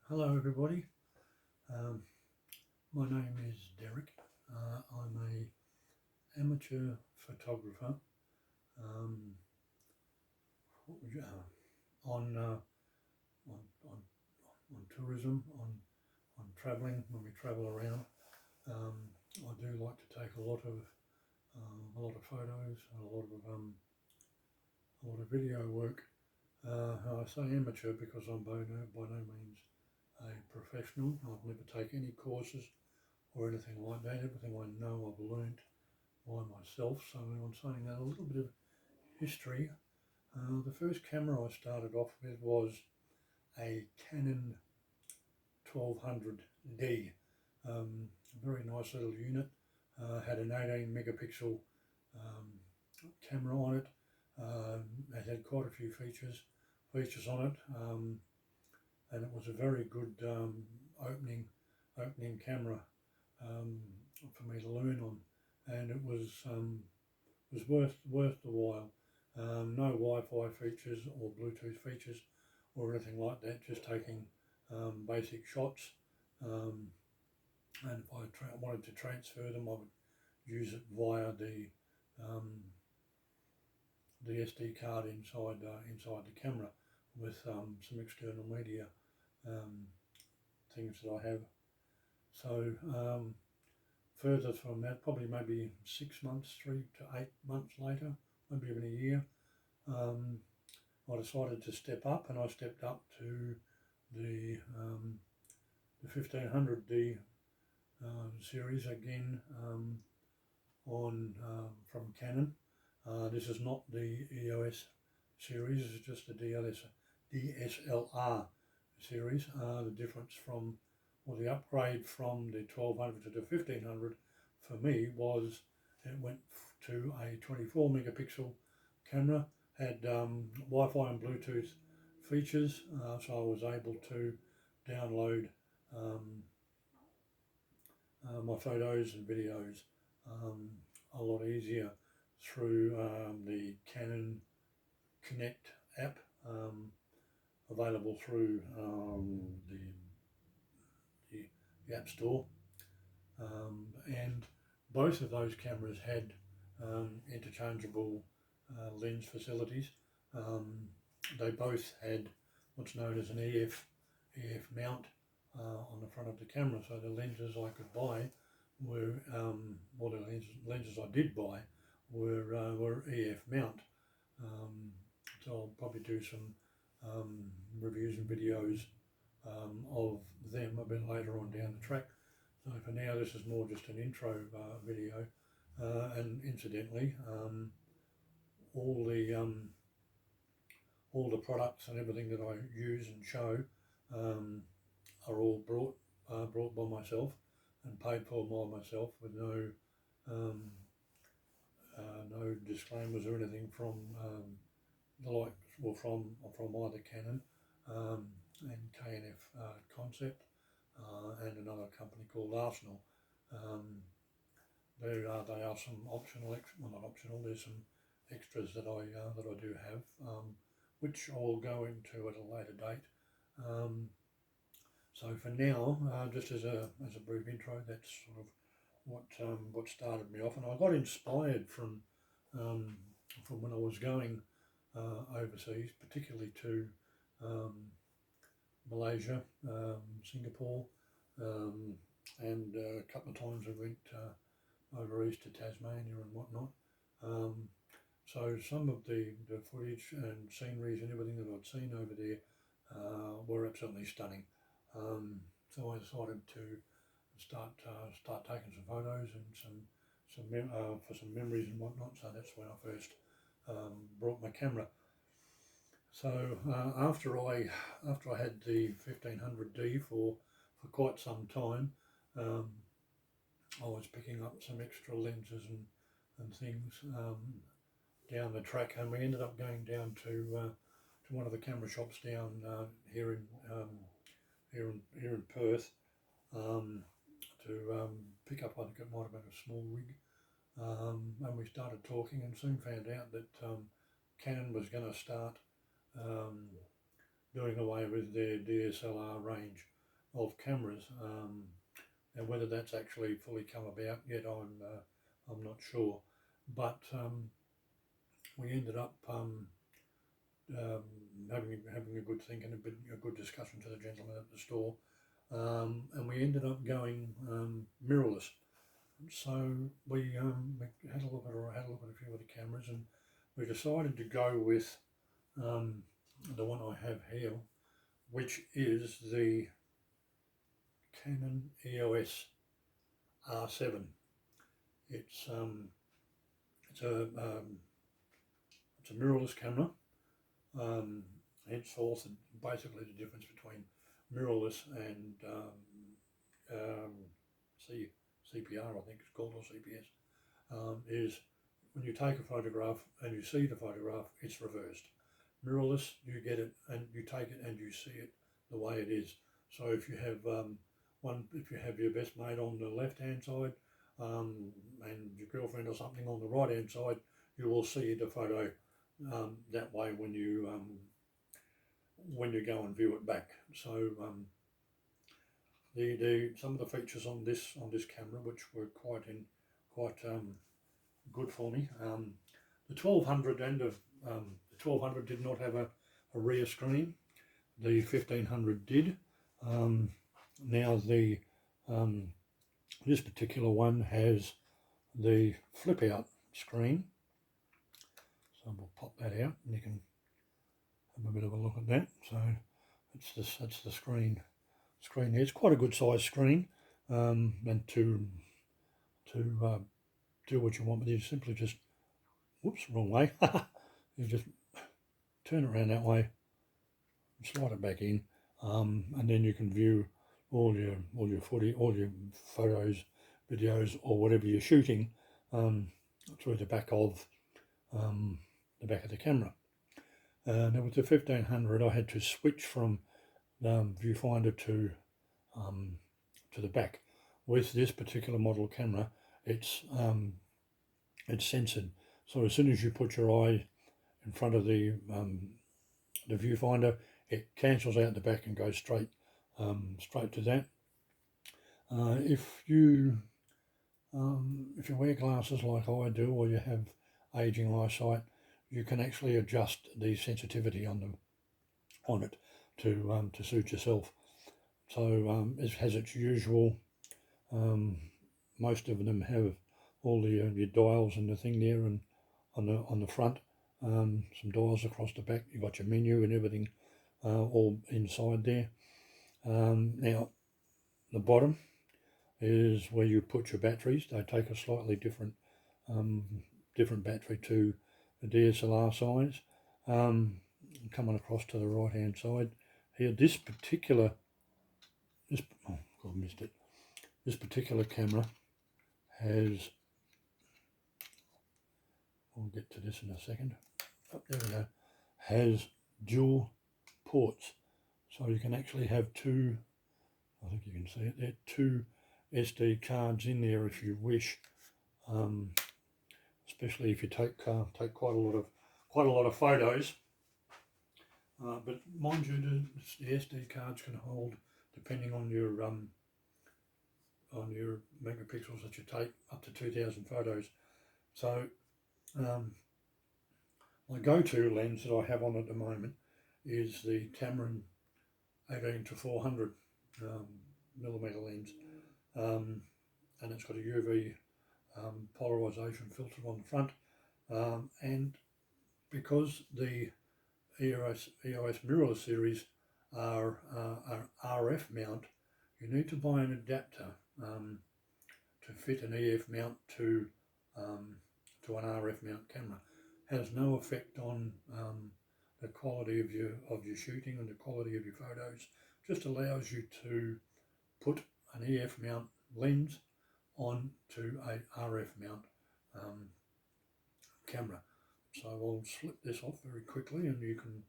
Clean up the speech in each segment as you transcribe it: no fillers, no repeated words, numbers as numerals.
Hello everybody, um, my name is Derek. I'm a amateur photographer um, on, on, on, on tourism, on travelling when we travel around. I do like to take a lot of photos and a lot of video work. I say amateur because I'm by no means a professional. I've never taken any courses or anything like that. Everything I know I've learnt by myself. So I'm saying that a little bit of history. The first camera I started off with was a Canon 1200D. A very nice little unit. Had an 18 megapixel camera on it. It had quite a few features on it, and it was a very good opening camera um, for me to learn on, and it was worth the while. No Wi-Fi features or Bluetooth features or anything like that. Just taking basic shots, um, and if I wanted to transfer them, I would use it via the SD card inside the camera with some external media um, things that I have. So further from that, probably maybe 6 months, 3 to 8 months later, maybe even a year, um, I decided to step up, and I stepped up to the 1500D series again on from Canon. This is not the EOS series; it's just the DSLR series. The difference from, or the upgrade from the 1200 to the 1500 for me was it went to a 24 megapixel camera, had Wi-Fi and Bluetooth features, so I was able to download um, my photos and videos a lot easier through the Canon Connect app, available through the, the App Store, and both of those cameras had interchangeable lens facilities. They both had what's known as an EF mount on the front of the camera, so the lenses I could buy were, well, the lenses I did buy were EF mount. So I'll probably do some reviews and videos of them a bit later on down the track. So for now, this is more just an intro video, and incidentally, all the products and everything that I use and show are all brought by myself and paid for by myself, with um, no disclaimers or anything from the likes, well, from either Canon and KNF Concept and another company called Arsenal. They are some optional, well, not optional. There's some extras that I do have, which I'll go into at a later date. So for now, just as a brief intro, that's sort of what started me off, and I got inspired from when I was going overseas, particularly to Malaysia, Singapore, and a couple of times I went over east to Tasmania and whatnot. So some of the footage and sceneries and everything that I'd seen over there were absolutely stunning. So I decided to start taking some photos and for some memories and whatnot. So that's when I first brought my camera. So after I had the 1500D for quite some time, I was picking up some extra lenses and things down the track, and we ended up going down to one of the camera shops down here in Perth to pick up, I think it might have been a small rig, and we started talking and soon found out that Canon was going to start doing away with their DSLR range. cameras, and whether that's actually fully come about yet, I'm not sure. But we ended up having a good think and a good discussion to the gentleman at the store, and we ended up going mirrorless. So we had a look at a few of the cameras, and we decided to go with the one I have here, which is the Canon EOS R7. It's it's a it's a mirrorless camera. Henceforth, basically the difference between mirrorless and CPR, I think it's called, or CPS, is when you take a photograph and you see the photograph, it's reversed. Mirrorless, you get it and you take it and you see it the way it is. So if you have if you have your best mate on the left-hand side and your girlfriend or something on the right-hand side, you will see the photo that way when you go and view it back. So some of the features on this camera, which were quite good for me. The 1200 and the 1200 did not have a rear screen. The 1500 did. Now the this particular one has the flip out screen. So we'll pop that out and you can have a bit of a look at that. So that's the screen here. It's quite a good size screen, and to do what you want with it, you simply just, whoops, wrong way. You just turn it around that way, slide it back in, and then you can view all your photos, videos, or whatever you're shooting through the back of the camera. Now with the 1500, I had to switch from viewfinder to the back. With this particular model camera, it's censored. So as soon as you put your eye in front of the viewfinder, it cancels out the back and goes straight to that. If you wear glasses like I do, or you have aging eyesight, you can actually adjust the sensitivity on it to suit yourself. So it has its usual. Most of them have all your dials and the thing there, and on the front, some dials across the back. You've got your menu and everything all inside there. Now the bottom is where you put your batteries. They take a slightly different battery to the DSLR size. Coming across to the right hand side here, this particular camera has, we'll get to this in a second, there we go, has dual ports. So you can actually have two, I think you can see it there, two SD cards in there if you wish, especially if you take quite a lot of photos. But mind you, the SD cards can hold, depending on your megapixels that you take, up to 2000 photos. So my go-to lens that I have on at the moment is the Canon 18-400 millimeter lens, and it's got a UV polarization filter on the front, and because the EOS mirrorless series are RF mount, you need to buy an adapter to fit an EF mount to an RF mount camera. Has no effect on the quality of your shooting and the quality of your photos. Just allows you to put an EF mount lens onto a RF mount camera. So I'll slip this off very quickly, and you can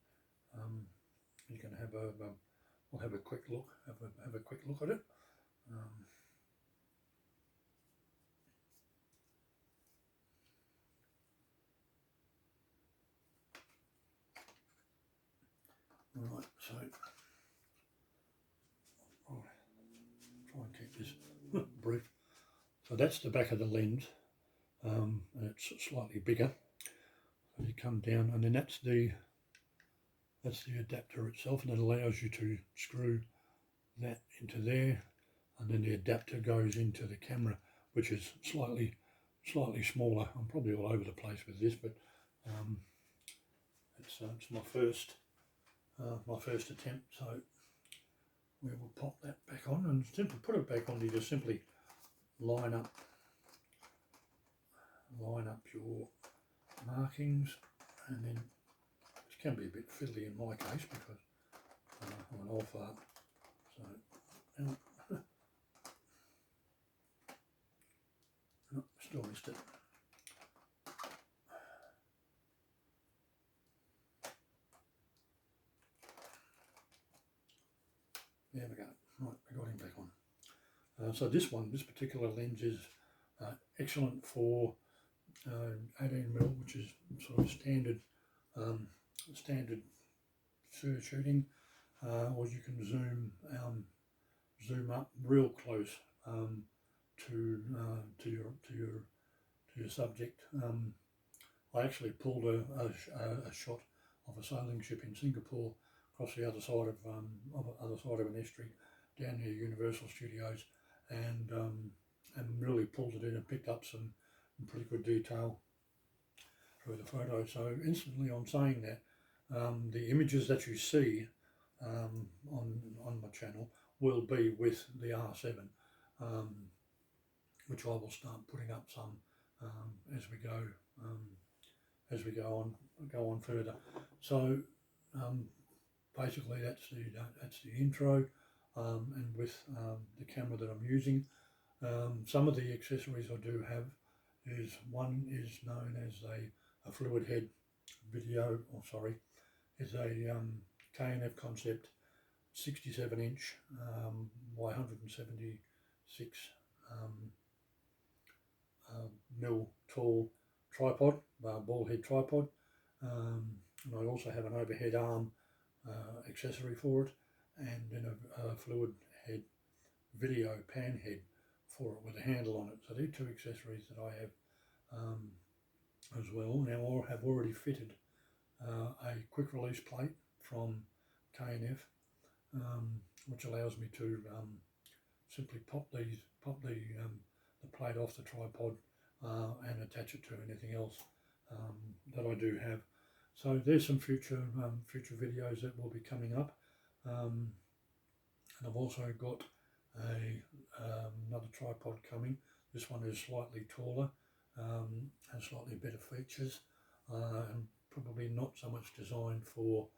we'll have a quick look. Have a quick look at it. Right, so that's the back of the lens, and it's slightly bigger. So you come down, and then that's the adapter itself, and it allows you to screw that into there, and then the adapter goes into the camera, which is slightly smaller. I'm probably all over the place with this, but it's my first attempt. So we will pop that back on, and simply put it back on. You just simply line up your markings, and then it can be a bit fiddly in my case because I'm an old fart. So oh, still missed it. There we go. Right, we got him back on. So this particular lens is excellent for 18mm, which is sort of standard shooting, or you can zoom up real close to your subject. I actually pulled a shot of a sailing ship in Singapore across the other side of an estuary down near Universal Studios, and really pulled it in and picked up some pretty good detail through the photo. So instantly on saying that, the images that you see on my channel will be with the R7, which I will start putting up some as we go on further. So basically that's the intro, and with the camera that I'm using. Some of the accessories I do have is known as a fluid head video, is a Canon concept 67-inch by 176 mil tall tripod, ball head tripod, and I also have an overhead arm accessory for it, and then a fluid head video pan head for it with a handle on it. So these two accessories that I have as well. Now I have already fitted a quick release plate from Canon, which allows me to simply pop the plate off the tripod and attach it to anything else that I do have. So there's some future videos that will be coming up, and I've also got another tripod coming. This one is slightly taller, has slightly better features, and probably not so much designed for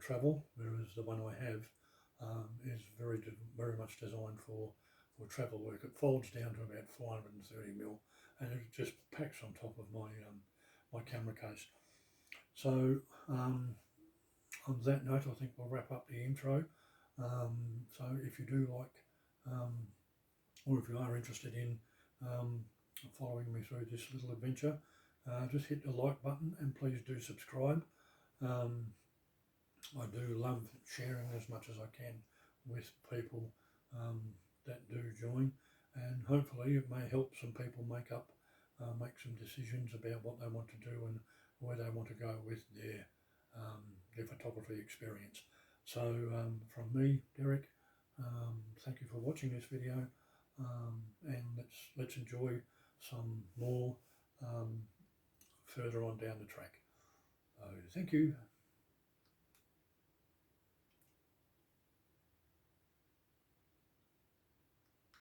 travel, whereas the one I have is very much designed for travel work. It folds down to about 430mm, and it just packs on top of my camera case. So on that note, I think we'll wrap up the intro. So if you do like, or if you are interested in following me through this little adventure, just hit the like button, and please do subscribe. I do love sharing as much as I can with people that do join, and hopefully it may help some people make some decisions about what they want to do and where they want to go with their photography experience. So from me, Derek, thank you for watching this video, and let's enjoy some more further on down the track. So thank you.